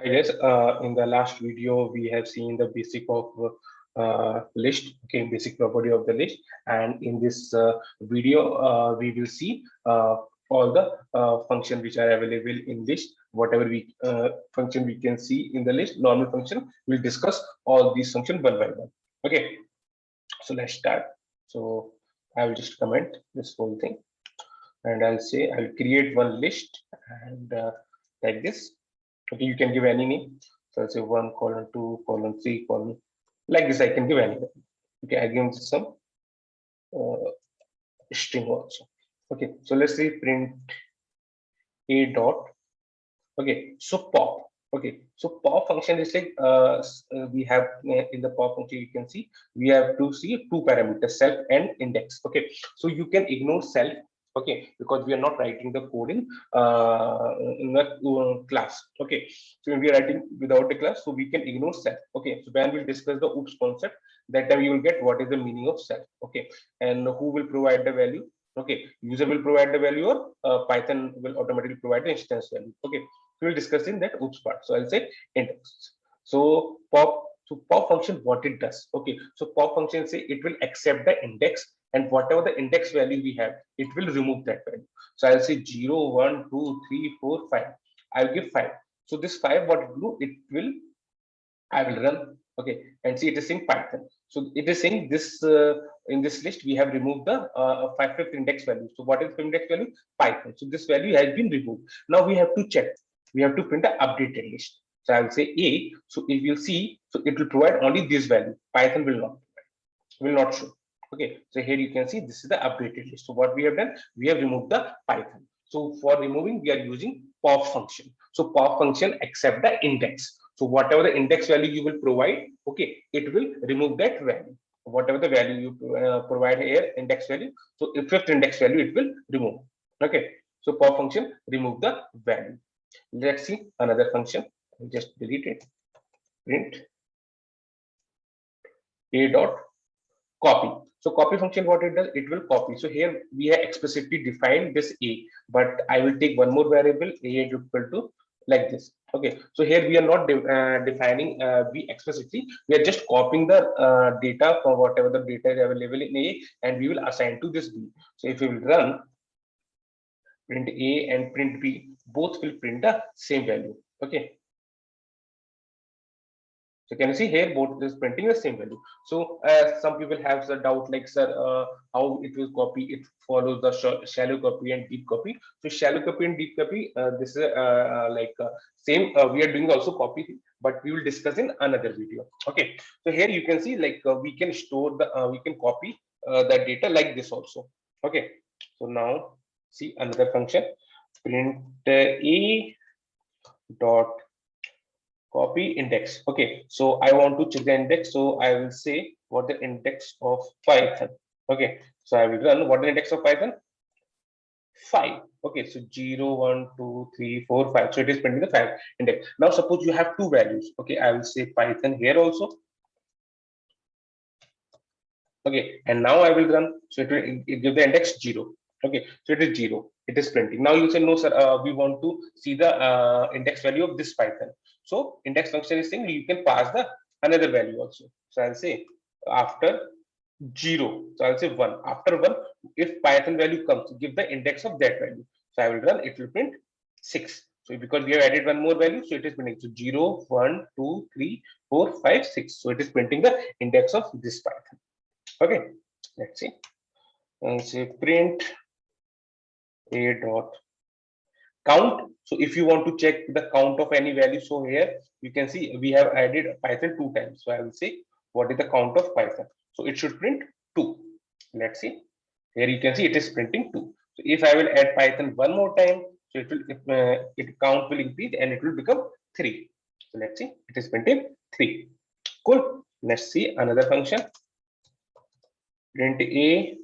I guess in the last video we have seen the basic of list, okay, basic property of the list, and in this video we will see all the function which are available in list. Whatever we function we can see in the list, normal function, we'll discuss all these function one by one. Okay, so let's start. So I will just comment this whole thing, and I'll say I'll create one list and like this. Okay, you can give any name. So I'll say 1 colon 2 colon 3 colon like this. I can give any. Okay, I give some uh, string also. Okay, so let's say print a dot. Okay, so pop. Okay, so pop function is like we have in the pop function you can see we have to see two parameters, self and index. Okay, so you can ignore self. Okay, because we are not writing the code in the class. Okay, so when we are writing without the class, so we can ignore self. Okay, so when we'll discuss the oops concept, that time you will get what is the meaning of self. Okay, and who will provide the value. Okay, user will provide the value or Python will automatically provide the instance value. Okay, we will discuss in that oops part. So I'll say index. So pop function, what it does. Okay, so pop function say it will accept the index, and whatever the index value we have, it will remove that value. So I'll say 0, 1, 2, 3, 4, 5. I'll give 5. So this 5, what it will do, it will, I will run. Okay, and see it is in Python. So it is saying this in this list we have removed the fifth index value. So what is the index value? Python. So this value has been removed. Now we have to check. We have to print the updated list. So I will say A. So if you see, so it will provide only this value. Python will not show. Okay, so here you can see this is the updated list. So what we have done, we have removed the Python. So for removing, we are using pop function. So pop function accept the index. So whatever the index value you will provide, okay, it will remove that value. Whatever the value you provide here, index value. So if fifth index value, it will remove. Okay, so pop function remove the value. Let's see another function. I'll just delete it. Print a dot copy. So copy function, what it does, it will copy. So here we have explicitly defined this a, but I will take one more variable a equal to like this. Okay, so here we are not defining b explicitly. We are just copying the data from whatever the data is available in a, and we will assign to this b. So if we will run print a and print b, both will print the same value. Okay, so can you see here both is printing the same value. So some people have the doubt like, sir, how it will copy? It follows the shallow copy and deep copy. So shallow copy and deep copy, this is same. We are doing also copy, but we will discuss in another video. Okay. So here you can see like we can store the we can copy the data like this also. Okay. So now see another function, print a dot copy index. Okay, so I want to check the index, so I will say what the index of Python. Okay, so I will run what the index of Python, 5. Okay, so 0, 1, 2, 3, 4, 5. So it is printing the 5 index. Now suppose you have two values. Okay, I will say Python here also. Okay, and now I will run, so it will give the index 0. Okay, so it is 0, it is printing. Now you say no, sir, we want to see the index value of this Python. So index function is saying you can pass the another value also. So I'll say after 0, so I'll say 1. After 1, if Python value comes, give the index of that value. So I will run, it will print 6. So because we have added one more value, so it is printing. So 0, 1, 2, 3, 4, 5, 6. So it is printing the index of this Python. Okay, let's see. And say print a dot count. So if you want to check the count of any value, so here you can see we have added Python 2 times. So I will say what is the count of Python. So it should print 2. Let's see. Here you can see it is printing 2. So if I will add Python one more time, so it will it count will increase and it will become 3. So let's see, it is printing 3. Cool. Let's see another function. Print a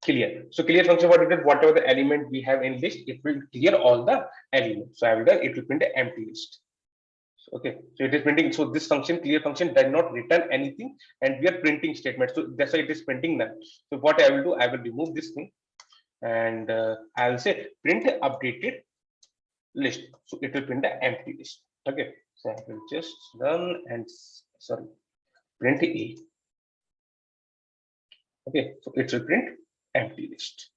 clear. So clear function, what it is, whatever the element we have in list, it will clear all the elements. So I will done, it will print an empty list. So, okay, so it is printing. So this function, clear function, does not return anything, and we are printing statement. So that's why it is printing none. So what I will do, I will remove this thing, and I will say print updated list. So it will print the empty list. Okay, so I will just run and sorry, print A. Okay, so it will print empty list.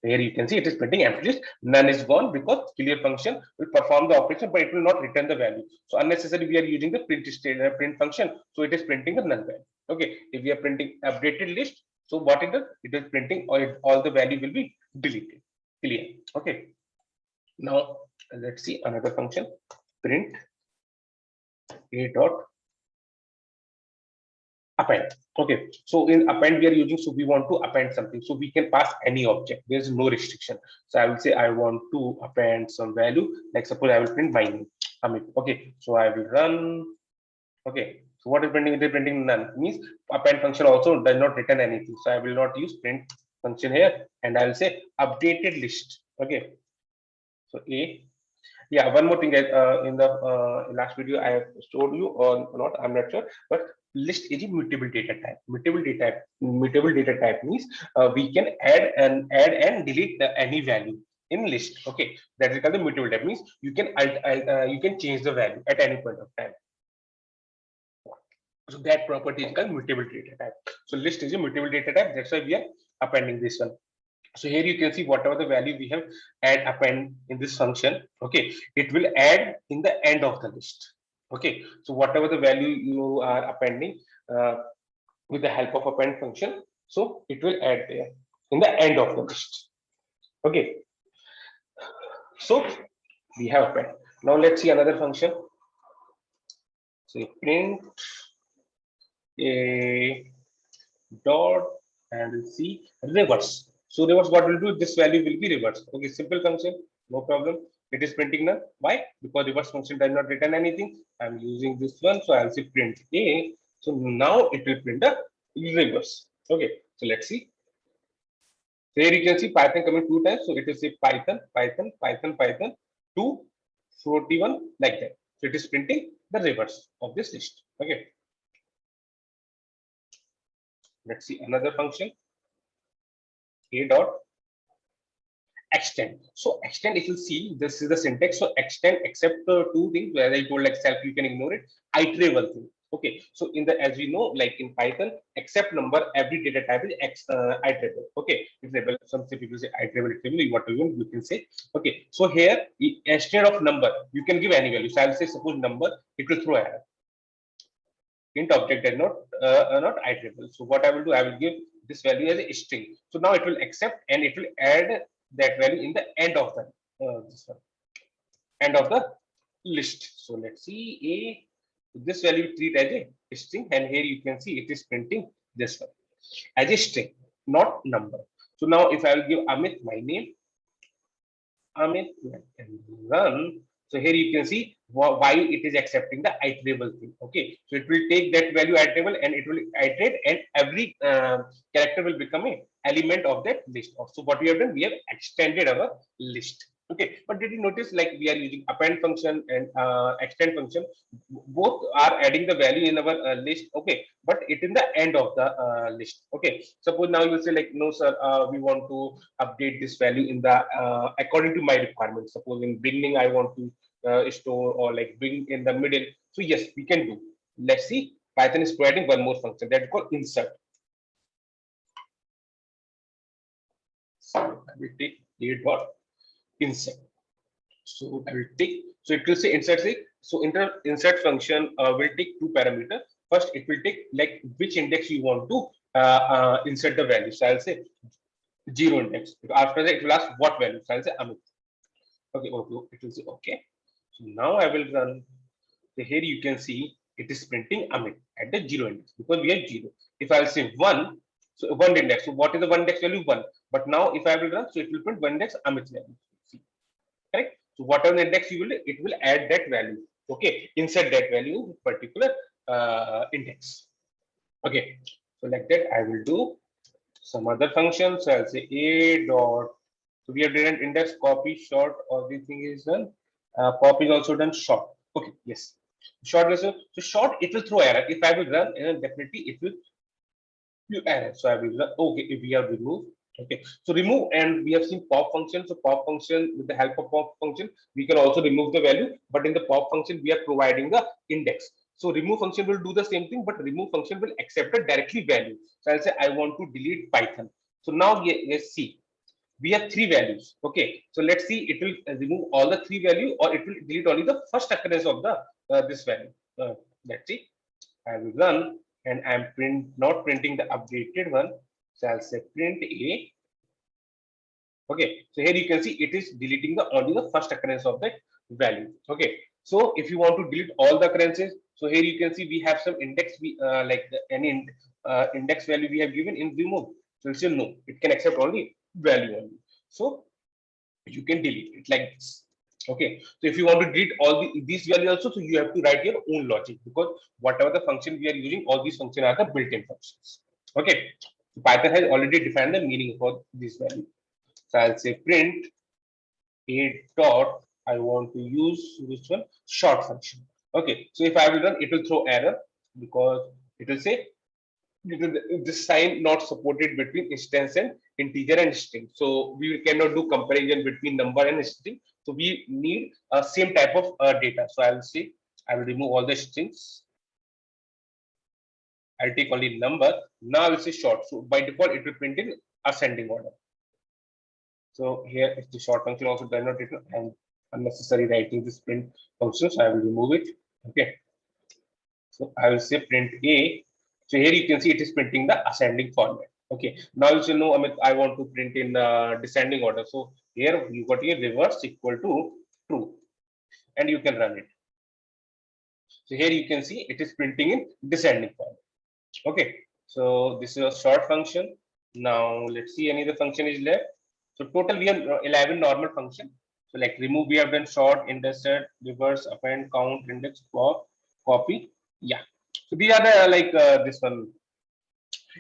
Here you can see it is printing empty list. None is gone because clear function will perform the operation, but it will not return the value. So unnecessarily we are using the print function. So it is printing the null value. Okay, if we are printing updated list, so what it does? It is printing all the value will be deleted. Clear. Okay. Now let's see another function. Print a dot append. Okay, so in append we are using, so we want to append something, so we can pass any object. There's no restriction. So I will say I want to append some value, like suppose I will print my name Amit. Okay, so I will run. Okay, so what is printing? It is printing none, means append function also does not return anything. So I will not use print function here, and I will say updated list. Okay, so a. Yeah, one more thing that in the last video I have showed you or not, I'm not sure, but list is a mutable data type. Mutable data type means we can add and delete any value in list. Okay, that is called the mutable type. Means you can change the value at any point of time. So that property is called mutable data type. So list is a mutable data type. That's why we are appending this one. So here you can see whatever the value we have append in this function. Okay, it will add in the end of the list. Okay, so whatever the value you are appending with the help of append function, so it will add there in the end of the list. Okay, so we have append. Now let's see another function. So print a dot and we'll see reverse. So reverse, what will do? This value will be reversed. Okay, simple function, no problem. It is printing none. Why? Because reverse function does not return anything. I'm using this one, so I'll say print A. So now it will print the reverse. Okay, so let's see. So here you can see Python coming 2 times. So it will say Python, Python, Python, Python 241 like that. So it is printing the reverse of this list. Okay. Let's see another function. A dot extend. So extend, if you see, this is the syntax. So extend except two things where I told like self, you can ignore it. Iterable thing. Okay. So in the, as we know, like in Python, except number, every data type is iterable. Okay. Iterable. Some people say iterable, whatever you can say. Okay. So here, instead of number, you can give any value. So I'll say suppose number, it will throw error. Int object is not iterable. So what I will do, I will give this value as a string. So now it will accept and it will add that value in the end of the end of the list. So let's see a this value treat as a string, and here you can see it is printing this one as a string, not number. So now if I will give Amit my name, Amit, and run. So here you can see why it is accepting the iterable thing. Okay, so it will take that value iterable and it will iterate, and every character will become a element of that list. So what we have done, we have extended our list. Okay, but did you notice like we are using append function and extend function, both are adding the value in our list. Okay, but it in the end of the list. Okay, suppose now you say like, no sir, we want to update this value in the according to my requirement. Suppose in beginning I want to store, or like bring in the middle. So yes, we can do. Let's see. Python is providing one more function that is called insert. So I will take a dot insert. So I will take. So it will say insert. So insert function will take two parameters. First, it will take like which index you want to insert the value. So I'll say 0 index. After that, it will ask what value. So I'll say Amit. Okay, it will say okay. So now I will run. So here you can see it is printing Amit at the 0 index because we have 0. If I will say 1, so 1 index. So what is the 1 index value? 1. But now if I will run, so it will print 1 index Amit's value. See, correct? So whatever index you will, it will add that value. Okay, insert that value in particular index. Okay, so like that I will do some other functions. So I'll say a dot. So we have done index, copy, short, everything is done. Pop is also done, short. Okay, yes. Short is so short, it will throw error. If I will run, definitely it will error. So I will run. Okay, if we have removed. Okay, so remove, and we have seen pop function. So pop function, with the help of pop function, we can also remove the value. But in the pop function, we are providing the index. So remove function will do the same thing, but remove function will accept a directly value. So I'll say I want to delete Python. So now let's see. We have three values. Okay, so let's see. It will remove all the three value, or it will delete only the first occurrence of the this value. Let's see. I will run, and I'm not printing the updated one. So I'll say print A. Okay, so here you can see it is deleting the only the first occurrence of that value. Okay, so if you want to delete all the occurrences, so here you can see we have some index, we like any index value we have given in remove. So it's still no, it can accept only value only. So you can delete it like this. Okay, so if you want to delete all these values also, so you have to write your own logic, because whatever the function we are using, all these functions are the built-in functions. Okay, so Python has already defined the meaning for this value. So I'll say print a dot. I want to use which one? Short function. Okay, so if I will run, it will throw error, because it will say this sign not supported between instance and integer and string. So we cannot do comparison between number and string. So we need a same type of data. So I will say I will remove all the strings. I'll take only number. Now I will say short. So by default, it will print in ascending order. So here if the short function also does not return, and unnecessary writing this print function, so I will remove it. Okay. So I will say print A. So here you can see it is printing the ascending format. Okay. Now you should know, Amit, I want to print in descending order. So here you got here reverse equal to true, and you can run it. So here you can see it is printing in descending format. Okay. So this is a short function. Now let's see any other function is left. So total we have 11 normal function. So like remove, we have done short, intersect, reverse, append, count, index, pop, copy. Yeah. So these are the this one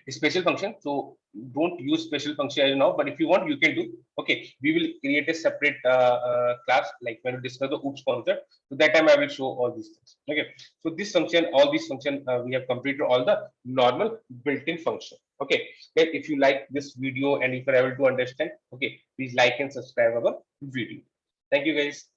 special function. So don't use special function as now, but if you want, you can do. Okay, we will create a separate class like when we discuss the oops concept. So that time I will show all these things. Okay, so this function, all these function, we have completed all the normal built-in function. Okay, then if you like this video and if you're able to understand, okay, please like and subscribe our video. Thank you guys.